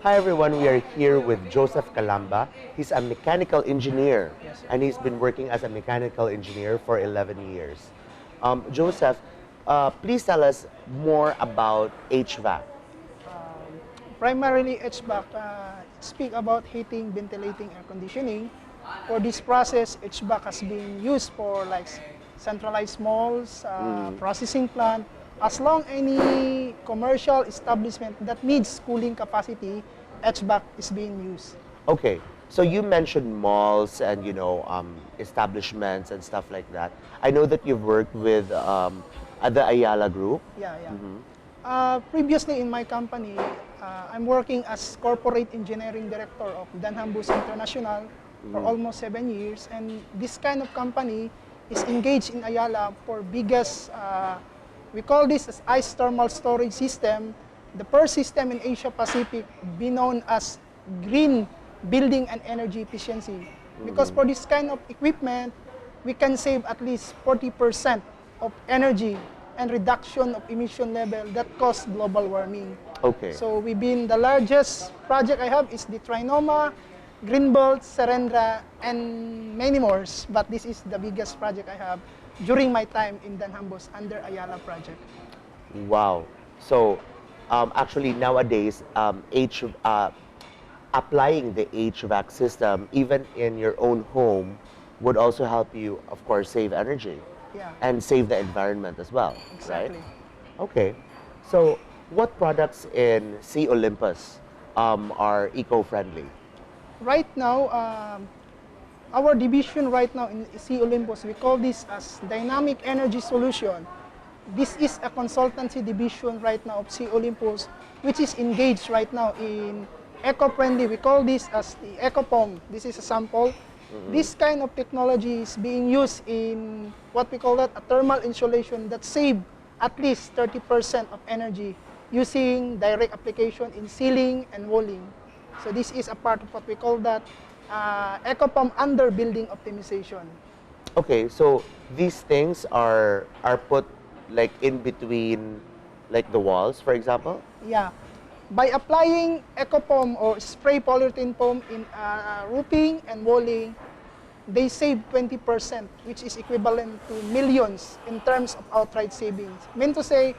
Hi everyone, we are here with Joseph Calamba. He's a mechanical engineer, Yes, sir. and he's been working as a mechanical engineer for 11 years. Joseph, please tell us more about HVAC. Um, Primarily HVAC speak about heating, ventilating, air conditioning. For this process, HVAC has been used for like centralized malls, processing plant. As long any commercial establishment that needs cooling capacity, HVAC is being used. Okay, so you mentioned malls and establishments and stuff like that. I know that you've worked with the Ayala Group. Yeah, yeah. Mm-hmm. Previously in my company, I'm working as corporate engineering director of Danhambus International for almost 7 years, and this kind of company is engaged in Ayala for biggest, we call this as ice thermal storage system, the first system in Asia Pacific be known as green building and energy efficiency. Because for this kind of equipment, we can save at least 40% of energy and reduction of emission level that cause global warming. Okay. So we've been, the largest project I have is the Trinoma, Greenbelt, Serendra, and many more. But this is the biggest project I have during my time in Danhambos under Ayala project. Wow. So actually nowadays, applying the HVAC system even in your own home would also help you, of course, save energy Yeah, and save the environment as well, exactly. right? Okay. So what products in C Olympus are eco-friendly? Right now, our division right now in C Olympus, we call this as Dynamic Energy Solution. This is a consultancy division right now of C Olympus, which is engaged right now in eco-friendly. We call this as the EcoPom. This is a sample. This kind of technology is being used in what we call that a thermal insulation that save at least 30% of energy using direct application in ceiling and walling. So this is a part of what we call that EcoPom under building optimization. Okay, so these things are put like in between like the walls, for example? Yeah. By applying EcoPom or spray polyurethane foam in roofing and walling, they save 20%, which is equivalent to millions in terms of outright savings. Mean to say,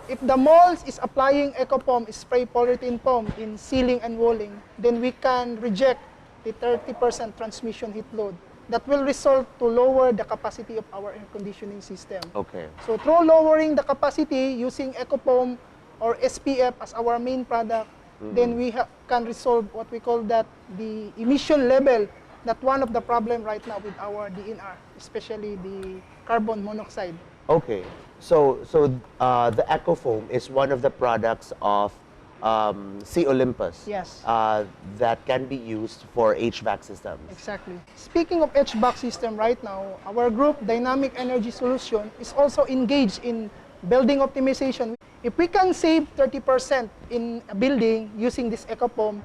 if the malls is applying EcoPom, spray polyurethane foam in ceiling and walling, then we can reject the 30% transmission heat load. That will result to lower the capacity of our air conditioning system. Okay. So through lowering the capacity using EcoPom or SPF as our main product, then we can resolve what we call that the emission level, that one of the problem right now with our DNR, especially the carbon monoxide. Okay. So the EcoFoam is one of the products of C Olympus. Yes. That can be used for HVAC systems. Exactly. Speaking of HVAC system right now, our group, Dynamic Energy Solution, is also engaged in building optimization. If we can save 30% in a building using this EcoPom,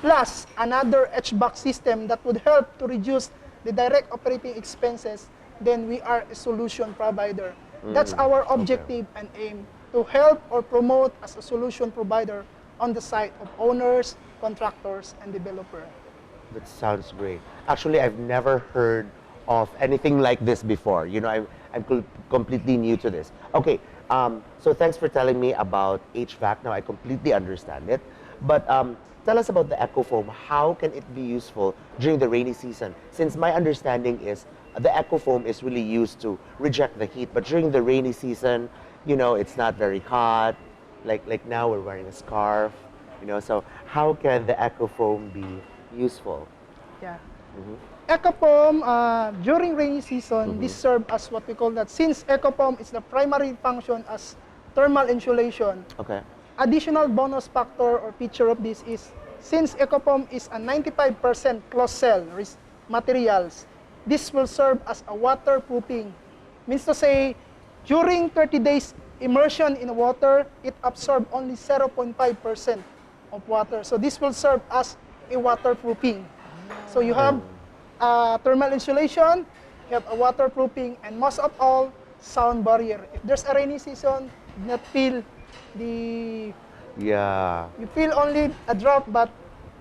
plus another HVAC system that would help to reduce the direct operating expenses, then we are a solution provider. That's our objective and aim, to help or promote as a solution provider on the side of owners, contractors, and developers. That sounds great. Actually, I've never heard of anything like this before. You know, I'm completely new to this. Okay, so thanks for telling me about HVAC. Now I completely understand it. But tell us about the EcoFoam. How can it be useful during the rainy season? Since my understanding is the EcoFoam is really used to reject the heat, but during the rainy season, you know, it's not very hot. Like now we're wearing a scarf, you know, so how can the EcoFoam be useful? Yeah. EcoPom, during rainy season, this serves as what we call that, since EcoPom is the primary function as thermal insulation. Okay. Additional bonus factor or feature of this is, since EcoPom is a 95% closed cell materials, this will serve as a waterproofing. Means to say, during 30 days immersion in water, it absorbs only 0.5% of water. So this will serve as a waterproofing. So you have thermal insulation, you have a waterproofing, and most of all, sound barrier. If there's a rainy season, do not feel the Yeah. You feel only a drop, but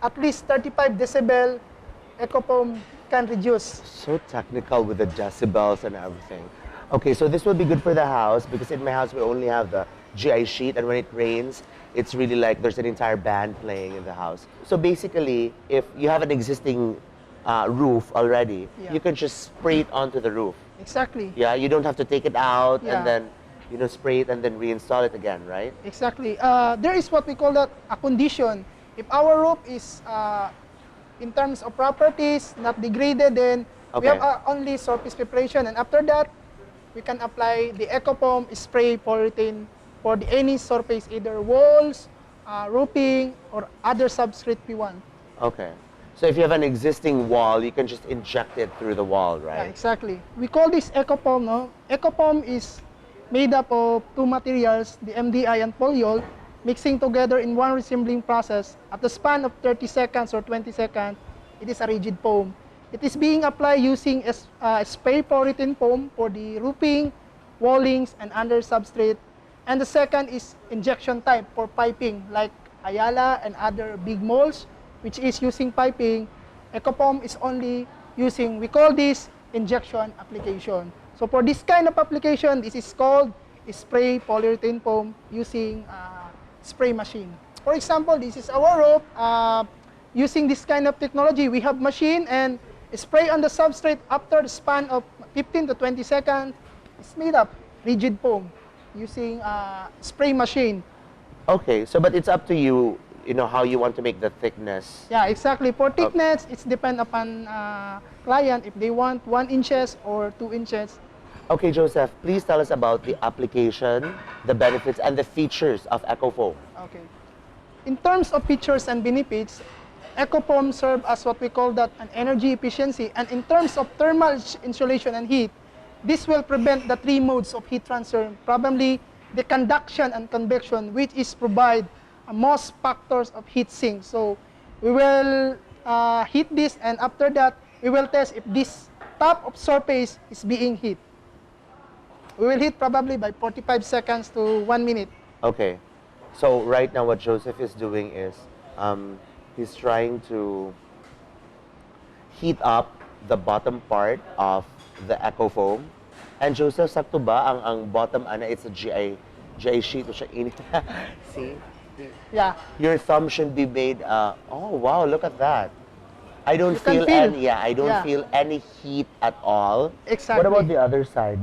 at least 35 decibel echo foam can reduce. So technical with the decibels and everything. Okay, so this will be good for the house because in my house we only have the GI sheet, and when it rains, it's really like there's an entire band playing in the house. So basically, if you have an existing roof already, Yeah. you can just spray it onto the roof. Exactly. Yeah, you don't have to take it out Yeah. and then, spray it and then reinstall it again, right? Exactly. There is what we call that a condition. If our roof is, in terms of properties, not degraded, then we Okay. have only surface preparation. And after that, we can apply the eco foam spray polyurethane for any surface, either walls, roofing, or other substrate we want. Okay. So if you have an existing wall, you can just inject it through the wall, Yeah, right? exactly. We call this eco foam. No? Eco foam is made up of two materials, the MDI and polyol, mixing together in one resembling process. At the span of 30 seconds or 20 seconds, it is a rigid foam. It is being applied using a spray polyurethane foam for the roofing, wallings, and under substrate. And the second is injection type for piping, like Ayala and other big malls, which is using piping. EcoFoam is only using, we call this injection application. So for this kind of application, this is called spray polyurethane foam using spray machine. For example, this is our rope. Using this kind of technology, we have machine and spray on the substrate after the span of 15 to 20 seconds. It's made up rigid foam using spray machine. Okay, so but it's up to you, how you want to make the thickness. Yeah, exactly. For thickness, it's depend upon client if they want 1 inches or 2 inches. Okay, Joseph, please tell us about the application, the benefits, and the features of EcoFoam. Okay. In terms of features and benefits, EcoFoam serve as what we call that an energy efficiency. And in terms of thermal insulation and heat, this will prevent the 3 modes of heat transfer, probably the conduction and convection, which is provide most factors of heat sink. So we will heat this, and after that, we will test if this top of surface is being heat. We will heat probably by 45 seconds to 1 minute. Okay, so right now what Joseph is doing is he's trying to heat up the bottom part of the EcoFoam. And Joseph, sakto ba ang bottom it's a GI sheet o siya init. See? Yeah. Your thumb should be made oh wow, look at that. I don't You can feel feel. any I don't Yeah. feel any heat at all. Exactly. What about the other side?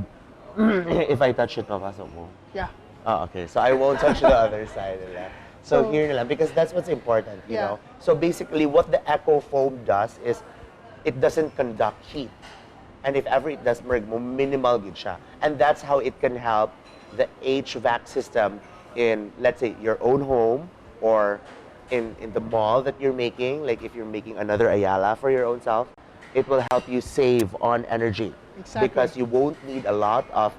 If I touch it, papasok mo. Yeah. Oh, okay. So I won't touch the other side nila. So So- here nila, because that's what's important, you Yeah. know. So basically, what the EcoFoam does is it doesn't conduct heat. And if ever it does, minimal gid siya. And that's how it can help the HVAC system in, let's say, your own home or in the mall that you're making. Like if you're making another Ayala for your own self, it will help you save on energy. Exactly. Because you won't need a lot of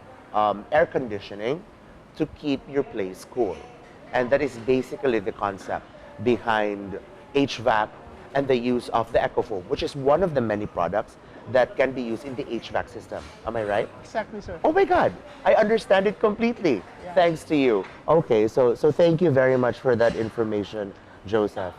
air conditioning to keep your place cool. And that is basically the concept behind HVAC and the use of the EcoFoam, which is one of the many products that can be used in the HVAC system. Am I right? Exactly, sir. Oh my God, I understand it completely. Yeah. Thanks to you. Okay, so thank you very much for that information, Joseph.